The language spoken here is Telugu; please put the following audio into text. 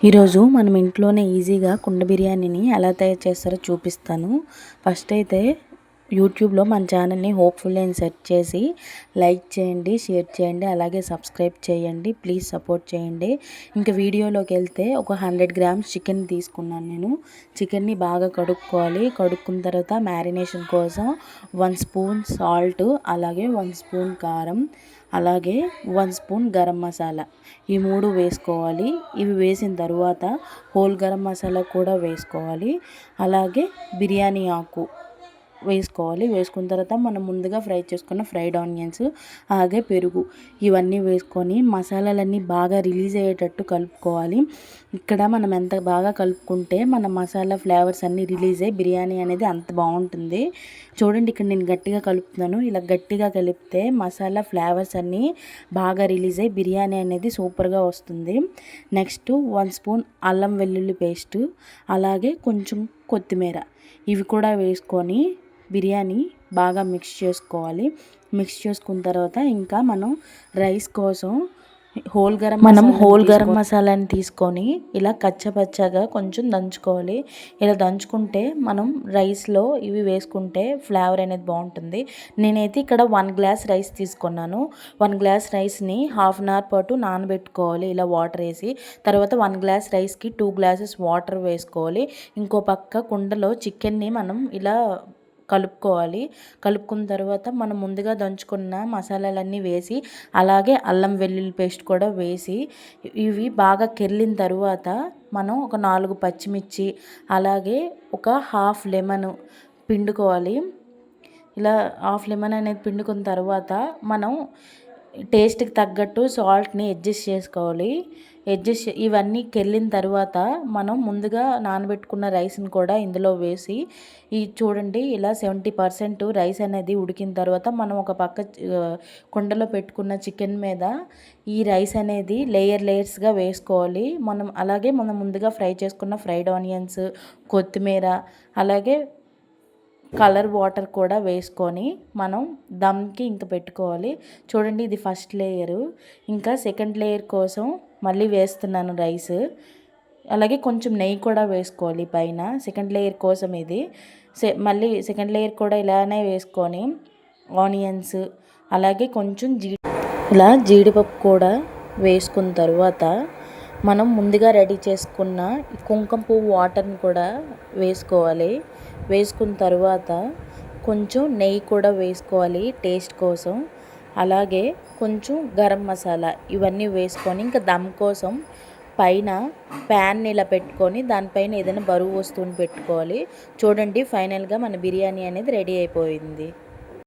ఈరోజు మనం ఇంట్లోనే ఈజీగా కుండ బిర్యానీని ఎలా తయారు చేస్తారో చూపిస్తాను. ఫస్ట్ అయితే యూట్యూబ్లో మన ఛానల్ని హోప్ఫుల్ అని సెర్చ్ చేసి లైక్ చేయండి, షేర్ చేయండి, అలాగే సబ్స్క్రైబ్ చేయండి. ప్లీజ్ సపోర్ట్ చేయండి. ఇంకా వీడియోలోకి వెళ్తే ఒక 100 గ్రామ్స్ చికెన్ తీసుకున్నాను నేను. చికెన్ని బాగా కడుక్కోవాలి. కడుక్కున్న తర్వాత మ్యారినేషన్ కోసం 1 స్పూన్ సాల్ట్, అలాగే 1 స్పూన్ కారం, అలాగే 1 స్పూన్ గరం మసాలా, ఈ 3 వేసుకోవాలి. ఇవి వేసిన తర్వాత హోల్ గరం మసాలా కూడా వేసుకోవాలి. అలాగే బిర్యానీ ఆకు వేసుకోవాలి. వేసుకున్న తర్వాత మనం ముందుగా ఫ్రై చేసుకున్న ఫ్రైడ్ ఆనియన్స్, అలాగే పెరుగు, ఇవన్నీ వేసుకొని మసాలాలన్నీ బాగా రిలీజ్ అయ్యేటట్టు కలుపుకోవాలి. ఇక్కడ మనం ఎంత బాగా కలుపుకుంటే మన మసాలా ఫ్లేవర్స్ అన్నీ రిలీజ్ అయ్యి బిర్యానీ అనేది అంత బాగుంటుంది. చూడండి, ఇక్కడ నేను గట్టిగా కలుపుతున్నాను. ఇలా గట్టిగా కలిపితే మసాలా ఫ్లేవర్స్ అన్నీ బాగా రిలీజ్ అయ్యి బిర్యానీ అనేది సూపర్గా వస్తుంది. నెక్స్ట్ 1 స్పూన్ అల్లం వెల్లుల్లి పేస్ట్, అలాగే కొంచెం కొత్తిమీర, ఇవి కూడా వేసుకొని బిర్యానీ బాగా మిక్స్ చేసుకోవాలి. మిక్స్ చేసుకున్న తర్వాత ఇంకా మనం రైస్ కోసం హోల్ గరం మసాలాని తీసుకొని ఇలా కచ్చపచ్చగా కొంచెం దంచుకోవాలి. ఇలా దంచుకుంటే మనం రైస్లో ఇవి వేసుకుంటే ఫ్లేవర్ అనేది బాగుంటుంది. నేనైతే ఇక్కడ 1 గ్లాస్ రైస్ తీసుకున్నాను. 1 గ్లాస్ రైస్ని హాఫ్ అన్ అవర్ పాటు నానబెట్టుకోవాలి ఇలా వాటర్ వేసి. తర్వాత 1 గ్లాస్ రైస్కి 2 గ్లాసెస్ వాటర్ వేసుకోవాలి. ఇంకో పక్క కుండలో చికెన్ని మనం ఇలా కలుపుకోవాలి. కలుపుకున్న తర్వాత మనం ముందుగా దంచుకున్న మసాలాలన్నీ వేసి, అలాగే అల్లం వెల్లుల్లి పేస్ట్ కూడా వేసి, ఇవి బాగా కెర్లిన తర్వాత మనం ఒక 4 పచ్చిమిర్చి, అలాగే ఒక హాఫ్ లెమన్ పిండుకోవాలి. ఇలా హాఫ్ లెమన్ అనేది పిండుకున్న తర్వాత మనం టేస్ట్కి తగ్గట్టు సాల్ట్ని అడ్జస్ట్ చేసుకోవాలి. ఇవన్నీ కెళ్ళిన తర్వాత మనం ముందుగా నానబెట్టుకున్న రైస్ని కూడా ఇందులో వేసి, ఈ చూడండి ఇలా 70% రైస్ అనేది ఉడికిన తర్వాత మనం ఒక పక్క కుండలో పెట్టుకున్న చికెన్ మీద ఈ రైస్ అనేది లేయర్స్గా వేసుకోవాలి. మనం ముందుగా ఫ్రై చేసుకున్న ఫ్రైడ్ ఆనియన్స్, కొత్తిమీర, అలాగే కలర్ వాటర్ కూడా వేసుకొని మనం దమ్కి ఇంక పెట్టుకోవాలి. చూడండి, ఇది ఫస్ట్ లేయరు. ఇంకా సెకండ్ లేయర్ కోసం మళ్ళీ వేస్తున్నాను రైస్. అలాగే కొంచెం నెయ్యి కూడా వేసుకోవాలి పైన. సెకండ్ లేయర్ కోసం ఇది మళ్ళీ సెకండ్ లేయర్ కూడా ఇలానే వేసుకొని ఆనియన్స్, అలాగే కొంచెం జీడిపప్పు కూడా వేసుకున్న తర్వాత మనం ముందుగా రెడీ చేసుకున్న కుంకుమ పువ్వు వాటర్ని కూడా వేసుకోవాలి. వేసుకున్న తర్వాత కొంచెం నెయ్యి కూడా వేసుకోవాలి టేస్ట్ కోసం. అలాగే కొంచెం గరం మసాలా, ఇవన్నీ వేసుకొని ఇంకా దమ్ కోసం పైన ప్యాన్ ఇలా పెట్టుకొని దానిపైన ఏదైనా బరువు వస్తువుని పెట్టుకోవాలి. చూడండి, ఫైనల్గా మన బిర్యానీ అనేది రెడీ అయిపోయింది.